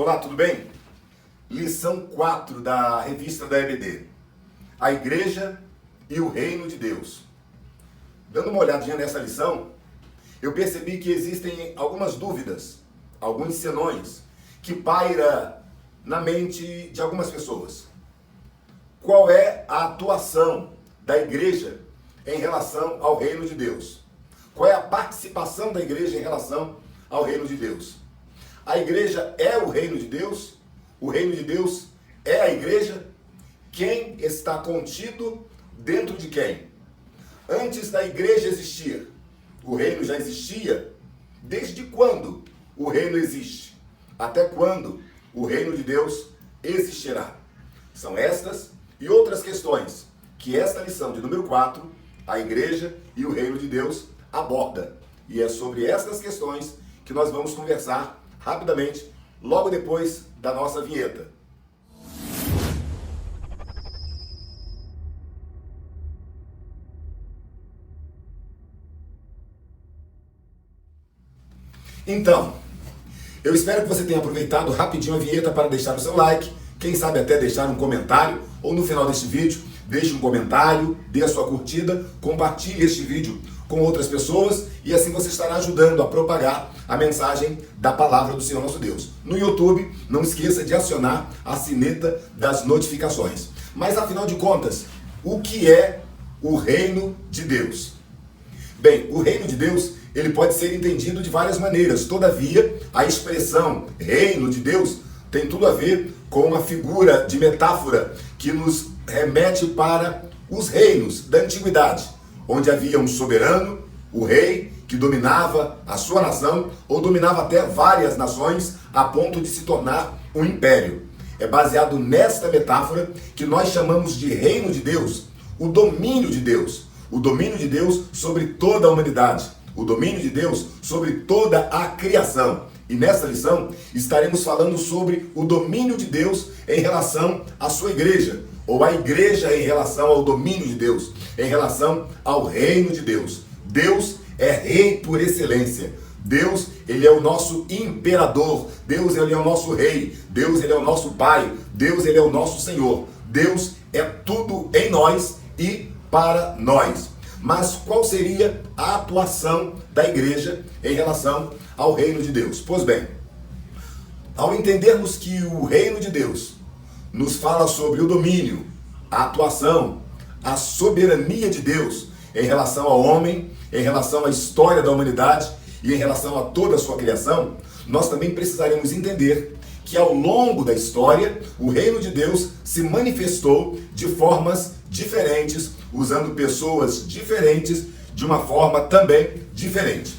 Olá, tudo bem? Lição 4 da revista da EBD. A Igreja e o Reino de Deus. Dando uma olhadinha nessa lição, eu percebi que existem algumas dúvidas, alguns senões, que paira na mente de algumas pessoas. Qual é a atuação da Igreja em relação ao Reino de Deus? Qual é a participação da Igreja em relação ao Reino de Deus? A Igreja é o Reino de Deus? O Reino de Deus é a Igreja? Quem está contido dentro de quem? Antes da Igreja existir, o Reino já existia? Desde quando o Reino existe? Até quando o Reino de Deus existirá? São estas e outras questões que esta lição de número 4, a Igreja e o Reino de Deus, aborda. E é sobre estas questões que nós vamos conversar rapidamente, logo depois da nossa vinheta. Então, eu espero que você tenha aproveitado rapidinho a vinheta para deixar o seu like, quem sabe até deixar um comentário, ou no final deste vídeo, deixe um comentário, dê a sua curtida, compartilhe este vídeo com outras pessoas e assim você estará ajudando a propagar a mensagem da palavra do Senhor nosso Deus. No YouTube, não esqueça de acionar a sineta das notificações. Mas afinal de contas, o que é o Reino de Deus? Bem, o Reino de Deus, ele pode ser entendido de várias maneiras. Todavia, a expressão Reino de Deus tem tudo a ver com uma figura de metáfora que nos remete para os reinos da antiguidade, onde havia um soberano, o rei, que dominava a sua nação, ou dominava até várias nações, a ponto de se tornar um império. É baseado nesta metáfora que nós chamamos de Reino de Deus, o domínio de Deus. O domínio de Deus sobre toda a humanidade. O domínio de Deus sobre toda a criação. E nesta lição estaremos falando sobre o domínio de Deus em relação à sua igreja, ou a igreja em relação ao domínio de Deus, em relação ao reino de Deus. Deus é rei por excelência. Deus, ele é o nosso imperador. Deus, ele é o nosso rei. Deus, ele é o nosso pai. Deus, ele é o nosso Senhor. Deus é tudo em nós e para nós. Mas qual seria a atuação da igreja em relação ao reino de Deus? Pois bem, ao entendermos que o reino de Deus nos fala sobre o domínio, a atuação, a soberania de Deus em relação ao homem, em relação à história da humanidade e em relação a toda a sua criação, nós também precisaremos entender que ao longo da história, o reino de Deus se manifestou de formas diferentes, usando pessoas diferentes, de uma forma também diferente.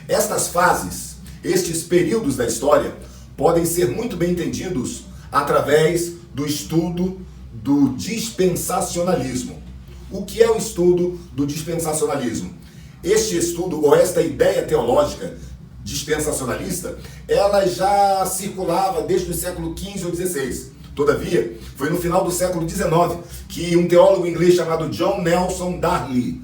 Estas fases, estes períodos da história, podem ser muito bem entendidos através do estudo do dispensacionalismo. O que é o estudo do dispensacionalismo? Este estudo, ou esta ideia teológica dispensacionalista, ela já circulava desde o século XV ou XVI. Todavia, foi no final do século XIX que um teólogo inglês chamado John Nelson Darby,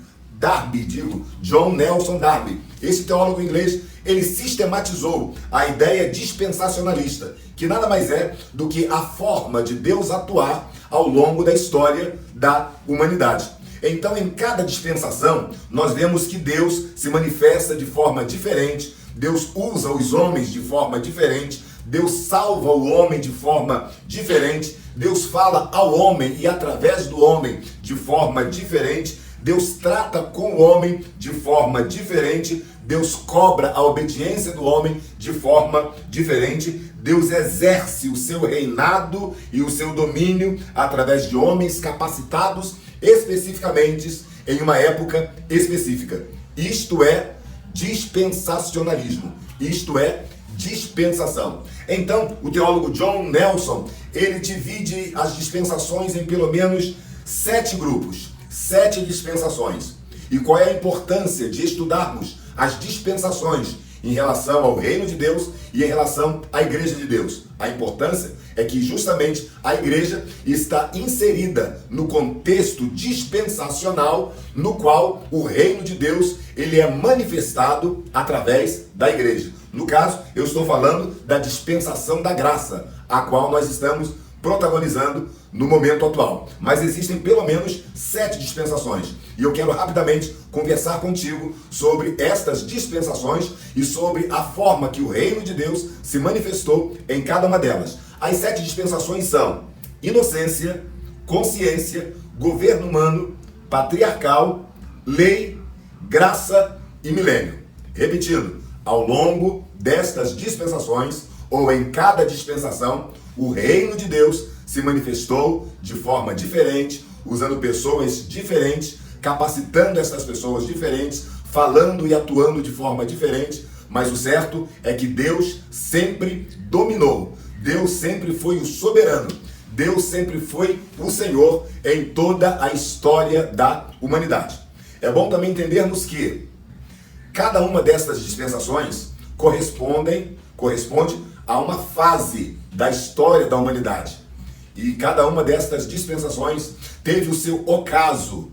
John Nelson Darby, esse teólogo inglês, ele sistematizou a ideia dispensacionalista, que nada mais é do que a forma de Deus atuar ao longo da história da humanidade. Então, em cada dispensação, nós vemos que Deus se manifesta de forma diferente, Deus usa os homens de forma diferente, Deus salva o homem de forma diferente, Deus fala ao homem e através do homem de forma diferente, Deus trata com o homem de forma diferente, Deus cobra a obediência do homem de forma diferente, Deus exerce o seu reinado e o seu domínio através de homens capacitados especificamente em uma época específica. Isto é dispensacionalismo, isto é dispensação. Então, o teólogo John Nelson, ele divide as dispensações em pelo menos 7 grupos, 7 dispensações. E qual é a importância de estudarmos as dispensações em relação ao reino de Deus e em relação à igreja de Deus? A importância é que justamente a igreja está inserida no contexto dispensacional no qual o reino de Deus ele é manifestado através da igreja. No caso, eu estou falando da dispensação da graça, a qual nós estamos protagonizando no momento atual. Mas existem pelo menos 7 dispensações. E eu quero rapidamente conversar contigo sobre estas dispensações e sobre a forma que o reino de Deus se manifestou em cada uma delas. As 7 dispensações são inocência, consciência, governo humano, patriarcal, lei, graça e milênio. Repetindo, ao longo destas dispensações, ou em cada dispensação, o reino de Deus se manifestou de forma diferente, usando pessoas diferentes, capacitando essas pessoas diferentes, falando e atuando de forma diferente, mas o certo é que Deus sempre dominou, Deus sempre foi o soberano, Deus sempre foi o Senhor em toda a história da humanidade. É bom também entendermos que cada uma dessas dispensações corresponde a uma fase da história da humanidade. E cada uma destas dispensações teve o seu ocaso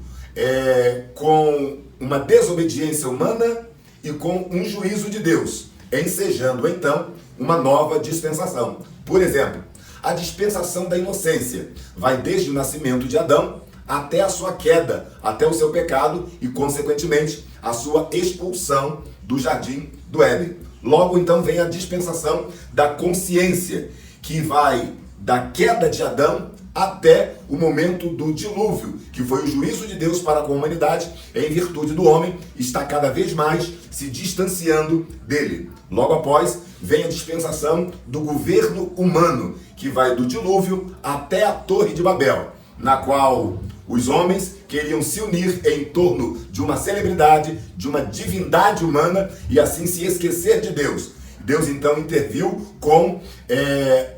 com uma desobediência humana e com um juízo de Deus, ensejando então uma nova dispensação. Por exemplo, a dispensação da inocência vai desde o nascimento de Adão até a sua queda, até o seu pecado e, consequentemente, a sua expulsão do jardim do Éden. Logo, então, vem a dispensação da consciência, que vai da queda de Adão até o momento do dilúvio, que foi o juízo de Deus para com a humanidade, em virtude do homem está cada vez mais se distanciando dele. Logo após, vem a dispensação do governo humano, que vai do dilúvio até a Torre de Babel, na qual os homens queriam se unir em torno de uma celebridade, de uma divindade humana e assim se esquecer de Deus. Deus então interviu com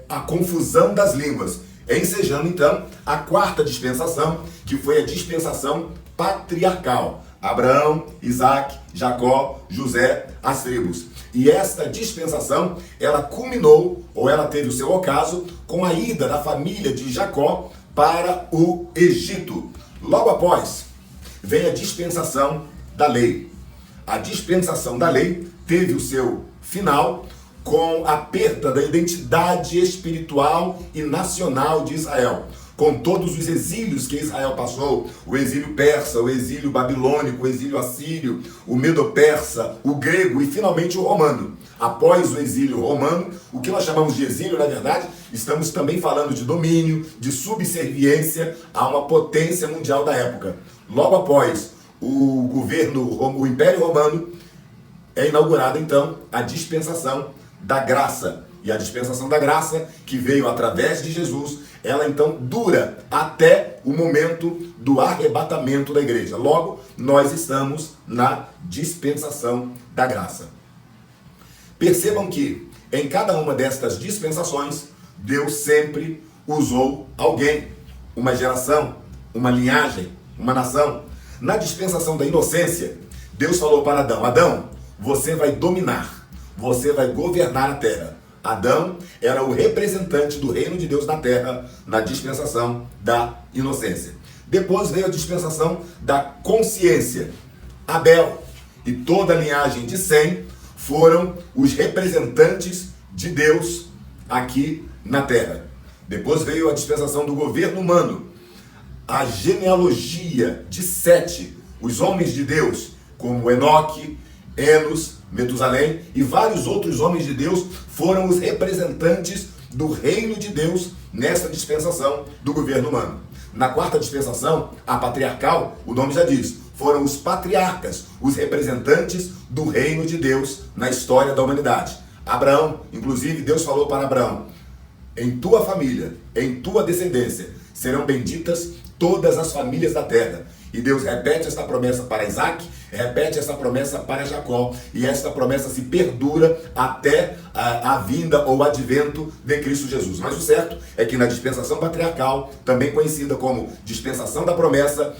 a confusão das línguas, ensejando então a quarta dispensação, que foi a dispensação patriarcal. Abraão, Isaac, Jacó, José, as tribos. E esta dispensação, ela culminou, ou ela teve o seu ocaso, com a ida da família de Jacó para o Egito. Logo após, vem a dispensação da lei. A dispensação da lei teve o seu final com a perda da identidade espiritual e nacional de Israel, com todos os exílios que Israel passou, o exílio persa, o exílio babilônico, o exílio assírio, o medo-persa, o grego e finalmente o romano. Após o exílio romano, o que nós chamamos de exílio, na verdade, estamos também falando de domínio, de subserviência a uma potência mundial da época. Logo após o Império Romano, é inaugurada então a dispensação da graça. E a dispensação da graça, que veio através de Jesus, ela então dura até o momento do arrebatamento da igreja. Logo, nós estamos na dispensação da graça. Percebam que em cada uma destas dispensações, Deus sempre usou alguém, uma geração, uma linhagem, uma nação. Na dispensação da inocência, Deus falou para Adão: Adão, você vai dominar, você vai governar a terra. Adão era o representante do reino de Deus na terra, na dispensação da inocência. Depois veio a dispensação da consciência. Abel e toda a linhagem de Sem foram os representantes de Deus aqui na terra. Depois veio a dispensação do governo humano. A genealogia de Sete, os homens de Deus, como Enoque, Enos, Metusalém e vários outros homens de Deus foram os representantes do reino de Deus nessa dispensação do governo humano. Na quarta dispensação, a patriarcal, o nome já diz, foram os patriarcas, os representantes do reino de Deus na história da humanidade. Abraão, inclusive, Deus falou para Abraão: em tua família, em tua descendência, serão benditas todas as famílias da terra. E Deus repete esta promessa para Isaac, repete essa promessa para Jacó, e esta promessa se perdura até a vinda ou advento de Cristo Jesus. Mas o certo é que na dispensação patriarcal, também conhecida como dispensação da promessa,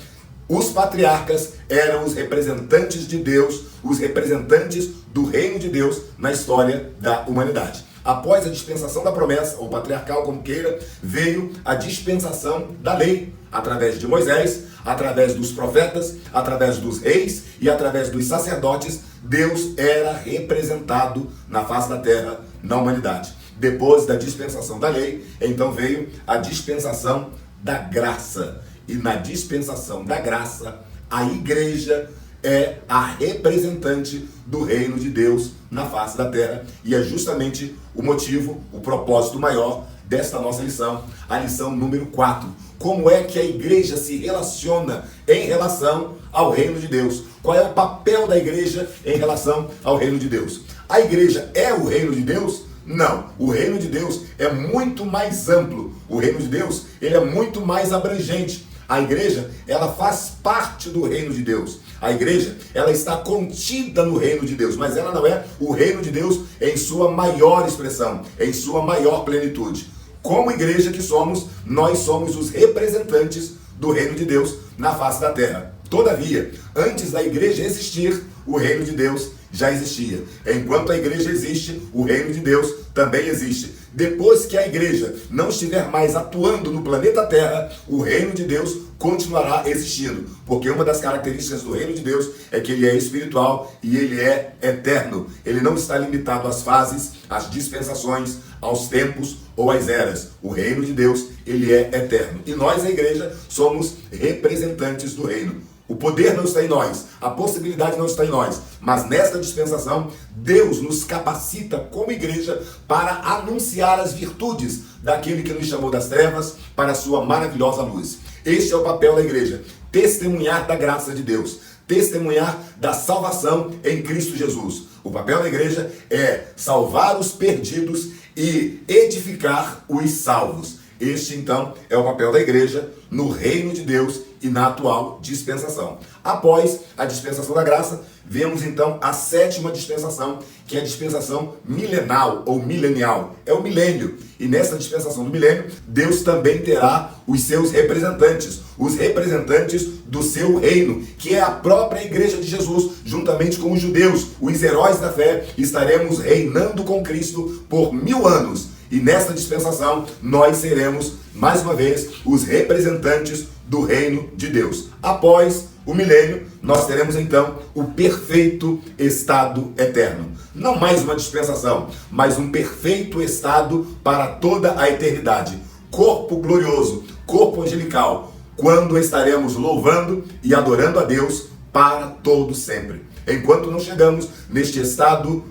os patriarcas eram os representantes de Deus, os representantes do reino de Deus na história da humanidade. Após a dispensação da promessa, ou patriarcal, como queira, veio a dispensação da lei, através de Moisés, através dos profetas, através dos reis e através dos sacerdotes. Deus era representado na face da terra, na humanidade. Depois da dispensação da lei, então veio a dispensação da graça. E na dispensação da graça, a igreja é a representante do reino de Deus na face da terra. E é justamente o motivo, o propósito maior desta nossa lição, a lição número 4. Como é que a igreja se relaciona em relação ao reino de Deus? Qual é o papel da igreja em relação ao reino de Deus? A igreja é o reino de Deus? Não, o reino de Deus é muito mais amplo. O reino de Deus, ele é muito mais abrangente. A igreja, ela faz parte do reino de Deus. A igreja, ela está contida no reino de Deus, mas ela não é o reino de Deus em sua maior expressão, em sua maior plenitude. Como igreja que somos, nós somos os representantes do reino de Deus na face da terra. Todavia, antes da igreja existir, o reino de Deus já existia. Enquanto a igreja existe, o reino de Deus também existe. Depois que a igreja não estiver mais atuando no planeta Terra, o reino de Deus continuará existindo. Porque uma das características do reino de Deus é que ele é espiritual e ele é eterno. Ele não está limitado às fases, às dispensações, aos tempos ou às eras. O reino de Deus, ele é eterno. E nós, a igreja, somos representantes do reino. O poder não está em nós, a possibilidade não está em nós, mas nesta dispensação, Deus nos capacita como igreja para anunciar as virtudes daquele que nos chamou das trevas para a sua maravilhosa luz. Este é o papel da igreja, testemunhar da graça de Deus, testemunhar da salvação em Cristo Jesus. O papel da igreja é salvar os perdidos e edificar os salvos. Este, então, é o papel da igreja no reino de Deus e na atual dispensação. Após a dispensação da graça, vemos, então, a sétima dispensação, que é a dispensação milenal ou milenial. É o milênio. E nessa dispensação do milênio, Deus também terá os seus representantes, os representantes do seu reino, que é a própria igreja de Jesus, juntamente com os judeus, os heróis da fé. Estaremos reinando com Cristo por 1000 anos. E nessa dispensação, nós seremos, mais uma vez, os representantes do reino de Deus. Após o milênio, nós teremos então o perfeito estado eterno. Não mais uma dispensação, mas um perfeito estado para toda a eternidade. Corpo glorioso, corpo angelical, quando estaremos louvando e adorando a Deus para todo sempre. Enquanto não chegamos neste estado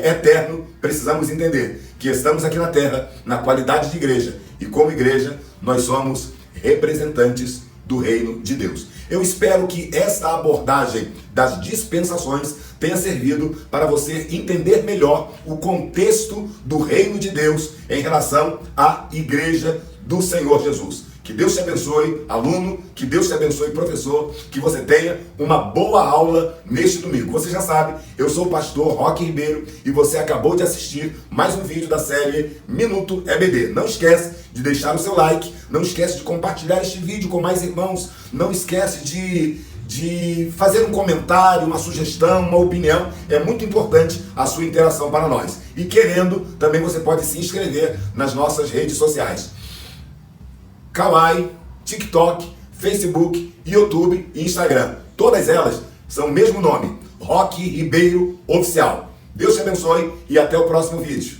eterno, precisamos entender que estamos aqui na terra, na qualidade de igreja, e como igreja, nós somos representantes do reino de Deus. Eu espero que esta abordagem das dispensações tenha servido para você entender melhor o contexto do reino de Deus em relação à igreja do Senhor Jesus. Que Deus te abençoe, aluno, que Deus te abençoe, professor, que você tenha uma boa aula neste domingo. Você já sabe, eu sou o pastor Roque Ribeiro e você acabou de assistir mais um vídeo da série Minuto EBD. Não esquece de deixar o seu like, não esquece de compartilhar este vídeo com mais irmãos, não esquece de fazer um comentário, uma sugestão, uma opinião. É muito importante a sua interação para nós. E querendo, também você pode se inscrever nas nossas redes sociais. Kawaii, TikTok, Facebook, YouTube e Instagram. Todas elas são o mesmo nome, Roque Ribeiro Oficial. Deus te abençoe e até o próximo vídeo.